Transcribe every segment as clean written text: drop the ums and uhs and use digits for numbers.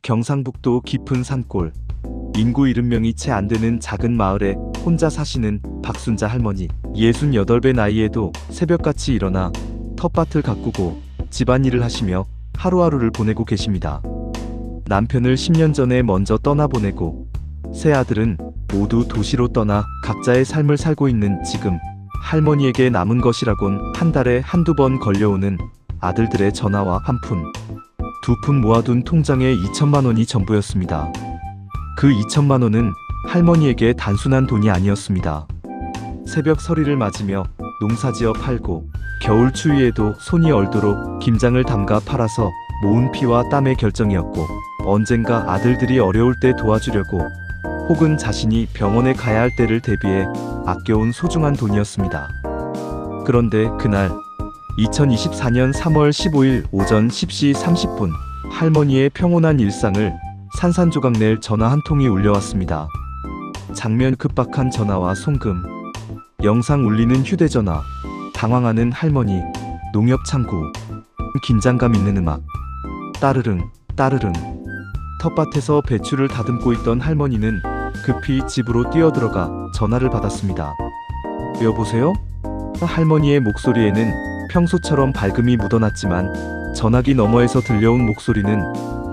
경상북도 깊은 산골, 인구 70명이 채 안 되는 작은 마을에 혼자 사시는 박순자 할머니. 68배 나이에도 새벽같이 일어나 텃밭을 가꾸고 집안일을 하시며 하루하루를 보내고 계십니다. 남편을 10년 전에 먼저 떠나보내고 세 아들은 모두 도시로 떠나 각자의 삶을 살고 있는 지금, 할머니에게 남은 것이라곤 한 달에 한두 번 걸려오는 아들들의 전화와 한 푼, 두 푼 모아둔 통장에 2천만 원이 전부였습니다. 그 2천만 원은 할머니에게 단순한 돈이 아니었습니다. 새벽 서리를 맞으며 농사지어 팔고 겨울 추위에도 손이 얼도록 김장을 담가 팔아서 모은 피와 땀의 결정이었고, 언젠가 아들들이 어려울 때 도와주려고 혹은 자신이 병원에 가야 할 때를 대비해 아껴온 소중한 돈이었습니다. 그런데 그날 2024년 3월 15일 오전 10시 30분 할머니의 평온한 일상을 산산조각 낼 전화 한 통이 울려왔습니다. 장면 급박한 전화와 송금, 영상 울리는 휴대전화, 당황하는 할머니, 농협 창구, 긴장감 있는 음악, 따르릉 따르릉. 텃밭에서 배추를 다듬고 있던 할머니는 급히 집으로 뛰어들어가 전화를 받았습니다. 여보세요? 할머니의 목소리에는 평소처럼 밝음이 묻어났지만 전화기 너머에서 들려온 목소리는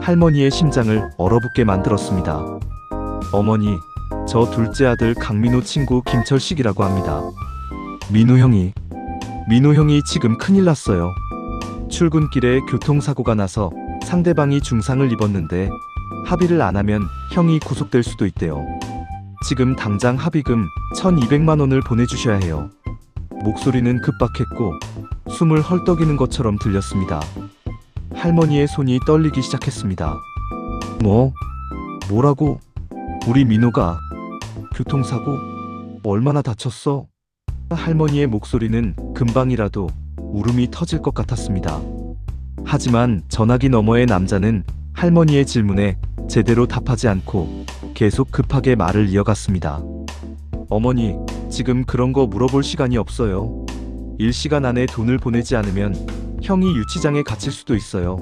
할머니의 심장을 얼어붙게 만들었습니다. 어머니, 저 둘째 아들 강민호 친구 김철식이라고 합니다. 민우 형이 지금 큰일 났어요. 출근길에 교통사고가 나서 상대방이 중상을 입었는데 합의를 안 하면 형이 구속될 수도 있대요. 지금 당장 합의금 1,200만 원을 보내주셔야 해요. 목소리는 급박했고 숨을 헐떡이는 것처럼 들렸습니다. 할머니의 손이 떨리기 시작했습니다. 뭐라고? 우리 민호가 교통사고? 얼마나 다쳤어? 할머니의 목소리는 금방이라도 울음이 터질 것 같았습니다. 하지만 전화기 너머의 남자는 할머니의 질문에 제대로 답하지 않고 계속 급하게 말을 이어갔습니다. 어머니, 지금 그런 거 물어볼 시간이 없어요. 일시간 안에 돈을 보내지 않으면 형이 유치장에 갇힐 수도 있어요.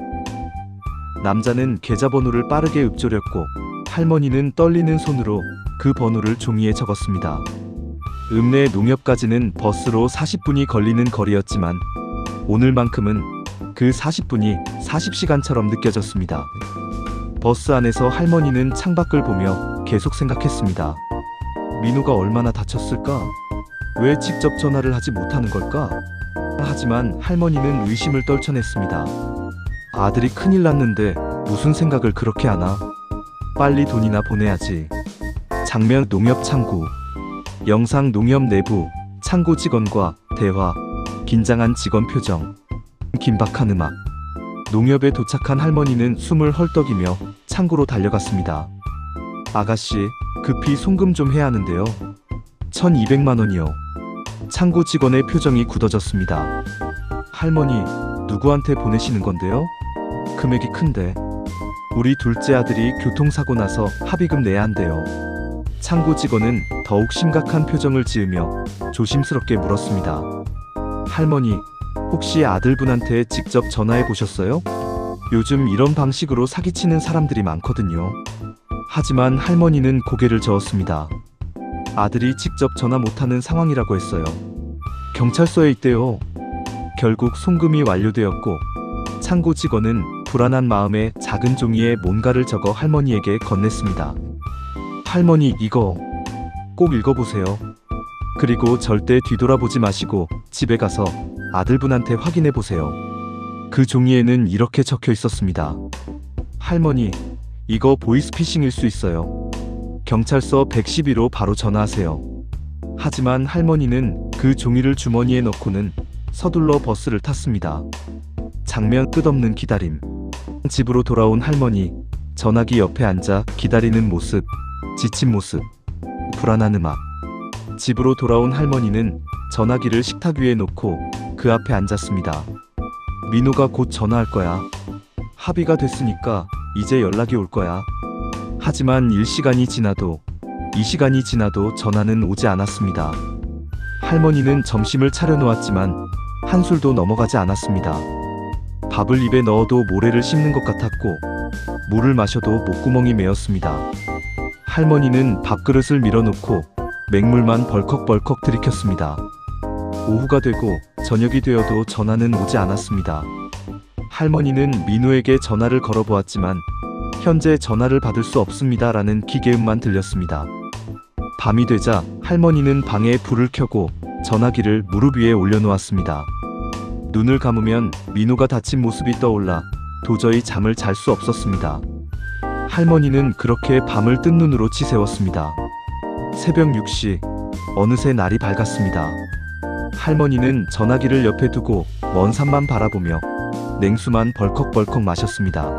남자는 계좌번호를 빠르게 읊조렸고 할머니는 떨리는 손으로 그 번호를 종이에 적었습니다. 읍내 농협까지는 버스로 40분이 걸리는 거리였지만 오늘만큼은 그 40분이 40시간처럼 느껴졌습니다. 버스 안에서 할머니는 창밖을 보며 계속 생각했습니다. 민우가 얼마나 다쳤을까? 왜 직접 전화를 하지 못하는 걸까? 하지만 할머니는 의심을 떨쳐냈습니다. 아들이 큰일 났는데 무슨 생각을 그렇게 하나? 빨리 돈이나 보내야지. 장면 농협 창구. 영상 농협 내부. 창구 직원과 대화. 긴장한 직원 표정. 긴박한 음악. 농협에 도착한 할머니는 숨을 헐떡이며 창구로 달려갔습니다. 아가씨, 급히 송금 좀 해야 하는데요. 1,200만 원이요. 창구 직원의 표정이 굳어졌습니다. 할머니, 누구한테 보내시는 건데요? 금액이 큰데. 우리 둘째 아들이 교통사고 나서 합의금 내야 한대요. 창구 직원은 더욱 심각한 표정을 지으며 조심스럽게 물었습니다. 할머니, 혹시 아들분한테 직접 전화해 보셨어요? 요즘 이런 방식으로 사기치는 사람들이 많거든요. 하지만 할머니는 고개를 저었습니다. 아들이 직접 전화 못하는 상황이라고 했어요. 경찰서에 있대요. 결국 송금이 완료되었고 창구 직원은 불안한 마음에 작은 종이에 뭔가를 적어 할머니에게 건넸습니다. 할머니, 이거 꼭 읽어보세요. 그리고 절대 뒤돌아보지 마시고 집에 가서 아들분한테 확인해 보세요. 그 종이에는 이렇게 적혀 있었습니다. 할머니, 이거 보이스피싱일 수 있어요. 경찰서 112로 바로 전화하세요. 하지만 할머니는 그 종이를 주머니에 넣고는 서둘러 버스를 탔습니다. 장면 끝없는 기다림. 집으로 돌아온 할머니, 전화기 옆에 앉아 기다리는 모습, 지친 모습, 불안한 음악. 집으로 돌아온 할머니는 전화기를 식탁 위에 놓고 그 앞에 앉았습니다. 민호가 곧 전화할 거야. 합의가 됐으니까 이제 연락이 올 거야. 하지만 1시간이 지나도 2시간이 지나도 전화는 오지 않았습니다. 할머니는 점심을 차려놓았지만 한술도 넘어가지 않았습니다. 밥을 입에 넣어도 모래를 씹는 것 같았고 물을 마셔도 목구멍이 메었습니다. 할머니는 밥그릇을 밀어놓고 맹물만 벌컥벌컥 들이켰습니다. 오후가 되고 저녁이 되어도 전화는 오지 않았습니다. 할머니는 민호에게 전화를 걸어보았지만 현재 전화를 받을 수 없습니다라는 기계음만 들렸습니다. 밤이 되자 할머니는 방에 불을 켜고 전화기를 무릎 위에 올려놓았습니다. 눈을 감으면 민호가 다친 모습이 떠올라 도저히 잠을 잘 수 없었습니다. 할머니는 그렇게 밤을 뜬 눈으로 치새웠습니다. 새벽 6시, 어느새 날이 밝았습니다. 할머니는 전화기를 옆에 두고 먼 산만 바라보며 냉수만 벌컥벌컥 마셨습니다.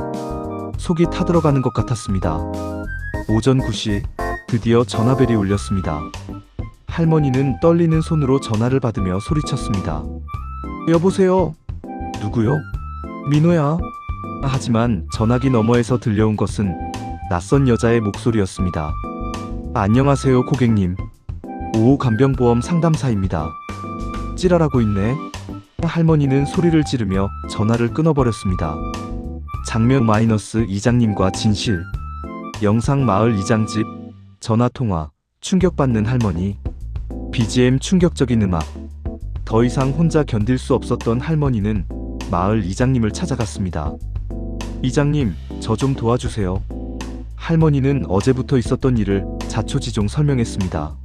속이 타들어가는 것 같았습니다. 오전 9시, 드디어 전화벨이 울렸습니다. 할머니는 떨리는 손으로 전화를 받으며 소리쳤습니다. 여보세요? 누구요? 민호야. 하지만 전화기 너머에서 들려온 것은 낯선 여자의 목소리였습니다. 안녕하세요, 고객님. 5호 간병보험 상담사입니다. 찌랄하고 있네. 할머니는 소리를 지르며 전화를 끊어버렸습니다. 장면 마이너스 이장님과 진실. 영상 마을 이장집. 전화통화. 충격받는 할머니. BGM 충격적인 음악. 더 이상 혼자 견딜 수 없었던 할머니는 마을 이장님을 찾아갔습니다. 이장님, 저 좀 도와주세요. 할머니는 어제부터 있었던 일을 자초지종 설명했습니다.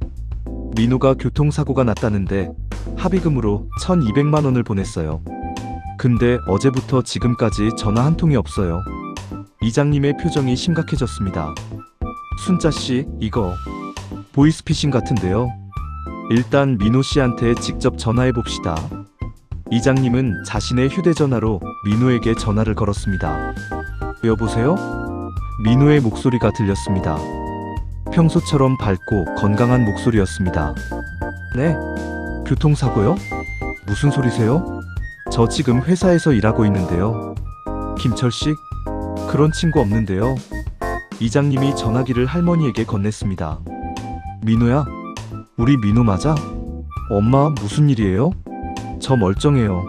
민호가 교통사고가 났다는데 합의금으로 1,200만 원을 보냈어요. 근데 어제부터 지금까지 전화 한 통이 없어요. 이장님의 표정이 심각해졌습니다. 순자씨, 이거 보이스피싱 같은데요. 일단 민호 씨한테 직접 전화해 봅시다. 이장님은 자신의 휴대전화로 민호에게 전화를 걸었습니다. 여보세요? 민호의 목소리가 들렸습니다. 평소처럼 밝고 건강한 목소리였습니다. 네? 교통사고요? 무슨 소리세요? 저 지금 회사에서 일하고 있는데요. 김철식? 그런 친구 없는데요. 이장님이 전화기를 할머니에게 건넸습니다. 민호야? 우리 민호 맞아? 엄마, 무슨 일이에요? 저 멀쩡해요.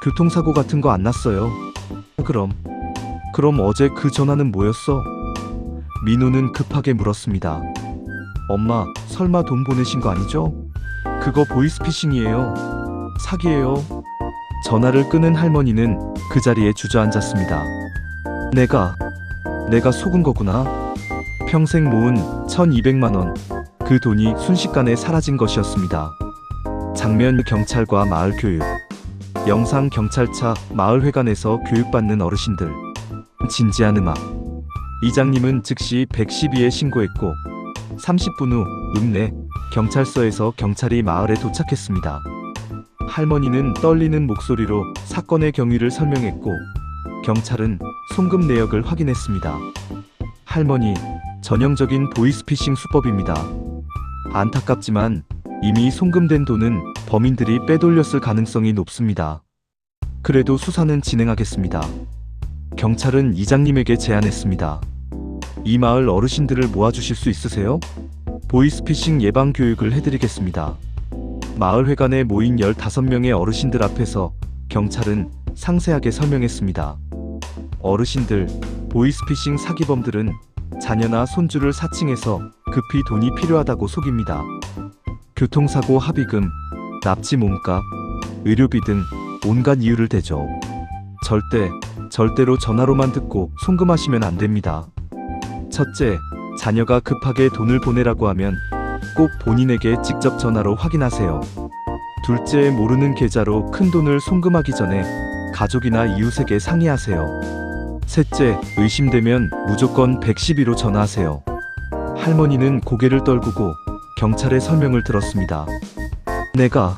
교통사고 같은 거 안 났어요. 그럼 어제 그 전화는 뭐였어? 민호는 급하게 물었습니다. 엄마, 설마 돈 보내신 거 아니죠? 그거 보이스피싱이에요. 사기예요. 전화를 끊은 할머니는 그 자리에 주저앉았습니다. 내가 속은 거구나. 평생 모은 1,200만 원. 그 돈이 순식간에 사라진 것이었습니다. 장면 경찰과 마을 교육. 영상 경찰차 마을회관에서 교육받는 어르신들. 진지한 음악. 이장님은 즉시 112에 신고했고 30분 후 읍내 경찰서에서 경찰이 마을에 도착했습니다. 할머니는 떨리는 목소리로 사건의 경위를 설명했고 경찰은 송금 내역을 확인했습니다. 할머니, 전형적인 보이스피싱 수법입니다. 안타깝지만 이미 송금된 돈은 범인들이 빼돌렸을 가능성이 높습니다. 그래도 수사는 진행하겠습니다. 경찰은 이장님에게 제안했습니다. 이 마을 어르신들을 모아주실 수 있으세요? 보이스피싱 예방 교육을 해드리겠습니다. 마을회관에 모인 15명의 어르신들 앞에서 경찰은 상세하게 설명했습니다. 어르신들, 보이스피싱 사기범들은 자녀나 손주를 사칭해서 급히 돈이 필요하다고 속입니다. 교통사고 합의금, 납치 몸값, 의료비 등 온갖 이유를 대죠. 절대로 전화로만 듣고 송금하시면 안 됩니다. 첫째, 자녀가 급하게 돈을 보내라고 하면 꼭 본인에게 직접 전화로 확인하세요. 둘째, 모르는 계좌로 큰 돈을 송금하기 전에 가족이나 이웃에게 상의하세요. 셋째, 의심되면 무조건 112로 전화하세요. 할머니는 고개를 떨구고 경찰의 설명을 들었습니다. 내가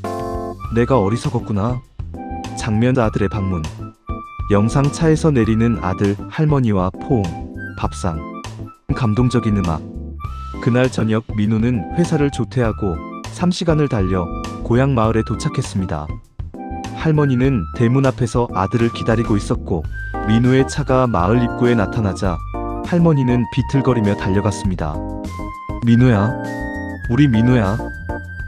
어리석었구나. 장면 아들의 방문. 영상 차에서 내리는 아들, 할머니와 포옹, 밥상. 감동적인 음악. 그날 저녁 민호는 회사를 조퇴하고 3시간을 달려 고향 마을에 도착했습니다. 할머니는 대문 앞에서 아들을 기다리고 있었고 민호의 차가 마을 입구에 나타나자 할머니는 비틀거리며 달려갔습니다. 민호야, 우리 민호야.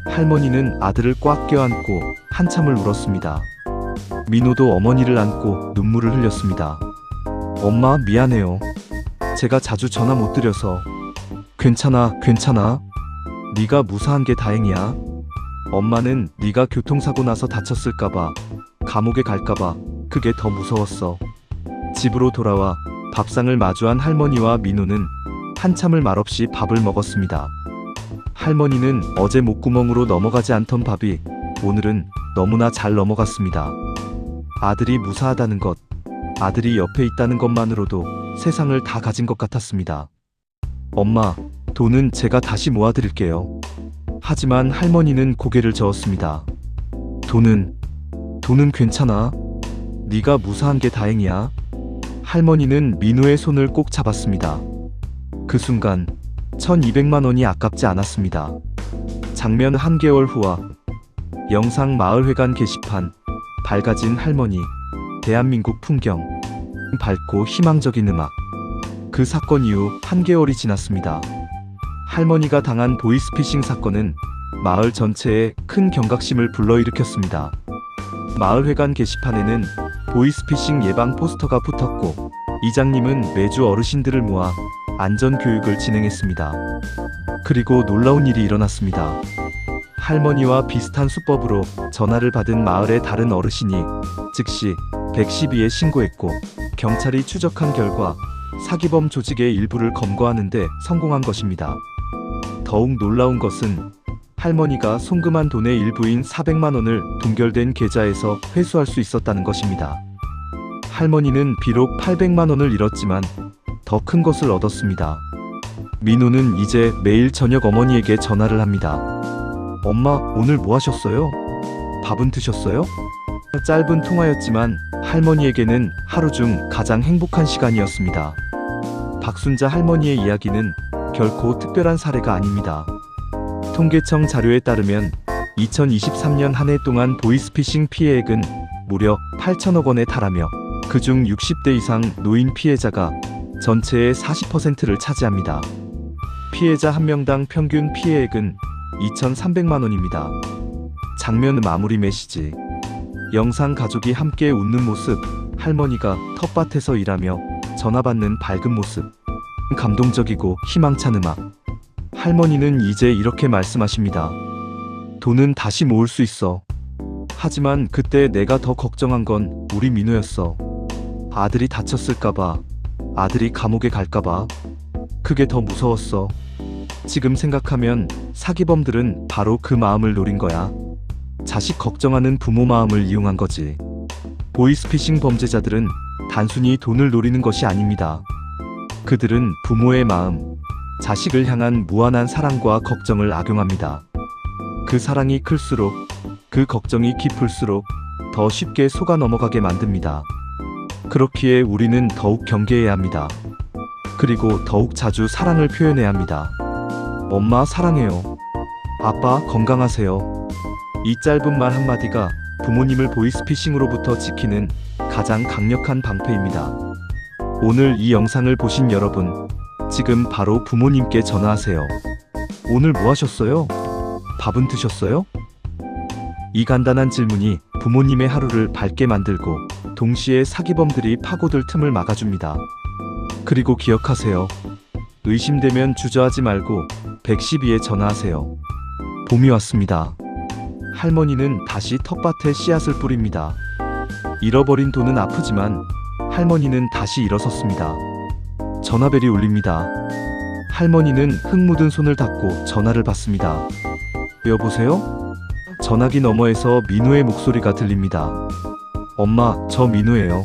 할머니는 아들을 꽉 껴안고 한참을 울었습니다. 민호도 어머니를 안고 눈물을 흘렸습니다. 엄마, 미안해요. 제가 자주 전화 못 드려서. 괜찮아, 괜찮아. 네가 무사한 게 다행이야. 엄마는 네가 교통사고 나서 다쳤을까봐, 감옥에 갈까봐 그게 더 무서웠어. 집으로 돌아와 밥상을 마주한 할머니와 민호는 한참을 말없이 밥을 먹었습니다. 할머니는 어제 목구멍으로 넘어가지 않던 밥이 오늘은 너무나 잘 넘어갔습니다. 아들이 무사하다는 것, 아들이 옆에 있다는 것만으로도 세상을 다 가진 것 같았습니다. 엄마, 돈은 제가 다시 모아드릴게요. 하지만 할머니는 고개를 저었습니다. 돈은 괜찮아. 네가 무사한 게 다행이야. 할머니는 민호의 손을 꼭 잡았습니다. 그 순간 1200만 원이 아깝지 않았습니다. 장면 한 개월 후와 영상 마을회관 게시판. 밝아진 할머니, 대한민국 풍경, 밝고 희망적인 음악. 그 사건 이후 한 개월이 지났습니다. 할머니가 당한 보이스피싱 사건은 마을 전체에 큰 경각심을 불러일으켰습니다. 마을회관 게시판에는 보이스피싱 예방 포스터가 붙었고, 이장님은 매주 어르신들을 모아 안전교육을 진행했습니다. 그리고 놀라운 일이 일어났습니다. 할머니와 비슷한 수법으로 전화를 받은 마을의 다른 어르신이 즉시 112에 신고했고, 경찰이 추적한 결과 사기범 조직의 일부를 검거하는 데 성공한 것입니다. 더욱 놀라운 것은 할머니가 송금한 돈의 일부인 400만 원을 동결된 계좌에서 회수할 수 있었다는 것입니다. 할머니는 비록 800만 원을 잃었지만 더 큰 것을 얻었습니다. 민호는 이제 매일 저녁 어머니에게 전화를 합니다. 엄마, 오늘 뭐 하셨어요? 밥은 드셨어요? 짧은 통화였지만 할머니에게는 하루 중 가장 행복한 시간이었습니다. 박순자 할머니의 이야기는 결코 특별한 사례가 아닙니다. 통계청 자료에 따르면 2023년 한 해 동안 보이스피싱 피해액은 무려 8천억 원에 달하며 그중 60대 이상 노인 피해자가 전체의 40%를 차지합니다. 피해자 한 명당 평균 피해액은 2,300만 원입니다. 장면 마무리 메시지. 영상 가족이 함께 웃는 모습, 할머니가 텃밭에서 일하며 전화 받는 밝은 모습, 감동적이고 희망찬 음악. 할머니는 이제 이렇게 말씀하십니다. 돈은 다시 모을 수 있어. 하지만 그때 내가 더 걱정한 건 우리 민호였어. 아들이 다쳤을까봐, 아들이 감옥에 갈까봐. 그게 더 무서웠어. 지금 생각하면 사기범들은 바로 그 마음을 노린 거야. 자식 걱정하는 부모 마음을 이용한 거지. 보이스피싱 범죄자들은 단순히 돈을 노리는 것이 아닙니다. 그들은 부모의 마음, 자식을 향한 무한한 사랑과 걱정을 악용합니다. 그 사랑이 클수록, 그 걱정이 깊을수록 더 쉽게 속아 넘어가게 만듭니다. 그렇기에 우리는 더욱 경계해야 합니다. 그리고 더욱 자주 사랑을 표현해야 합니다. 엄마 사랑해요. 아빠 건강하세요. 이 짧은 말 한마디가 부모님을 보이스피싱으로부터 지키는 가장 강력한 방패입니다. 오늘 이 영상을 보신 여러분, 지금 바로 부모님께 전화하세요. 오늘 뭐 하셨어요? 밥은 드셨어요? 이 간단한 질문이 부모님의 하루를 밝게 만들고 동시에 사기범들이 파고들 틈을 막아줍니다. 그리고 기억하세요. 의심되면 주저하지 말고 112에 전화하세요. 봄이 왔습니다. 할머니는 다시 텃밭에 씨앗을 뿌립니다. 잃어버린 돈은 아프지만 할머니는 다시 일어섰습니다. 전화벨이 울립니다. 할머니는 흙 묻은 손을 닫고 전화를 받습니다. 여보세요? 전화기 너머에서 민호의 목소리가 들립니다. 엄마, 저 민호예요.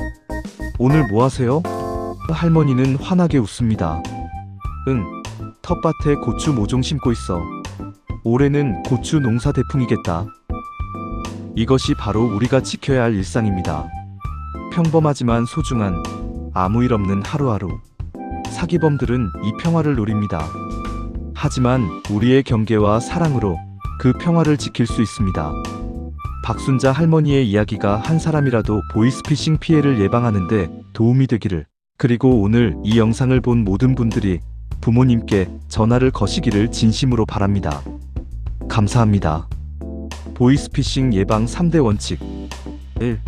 오늘 뭐 하세요? 할머니는 환하게 웃습니다. 응, 텃밭에 고추 모종 심고 있어. 올해는 고추 농사 대풍이겠다. 이것이 바로 우리가 지켜야 할 일상입니다. 평범하지만 소중한, 아무 일 없는 하루하루. 사기범들은 이 평화를 노립니다. 하지만 우리의 경계와 사랑으로 그 평화를 지킬 수 있습니다. 박순자 할머니의 이야기가 한 사람이라도 보이스피싱 피해를 예방하는 데 도움이 되기를. 그리고 오늘 이 영상을 본 모든 분들이 부모님께 전화를 거시기를 진심으로 바랍니다. 감사합니다. 보이스피싱 예방 3대 원칙. 1.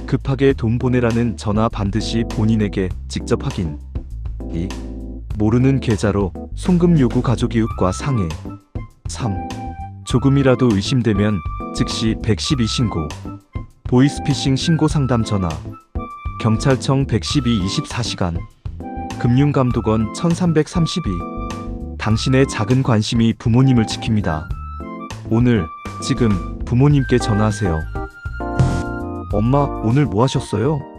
급하게 돈 보내라는 전화 반드시 본인에게 직접 확인. 2. 모르는 계좌로 송금 요구 가족 이웃과 상의. 3. 조금이라도 의심되면 즉시 112 신고. 보이스피싱 신고 상담 전화. 경찰청 112 24시간. 금융감독원 1332. 당신의 작은 관심이 부모님을 지킵니다. 오늘, 지금 부모님께 전화하세요. 엄마, 오늘 뭐 하셨어요?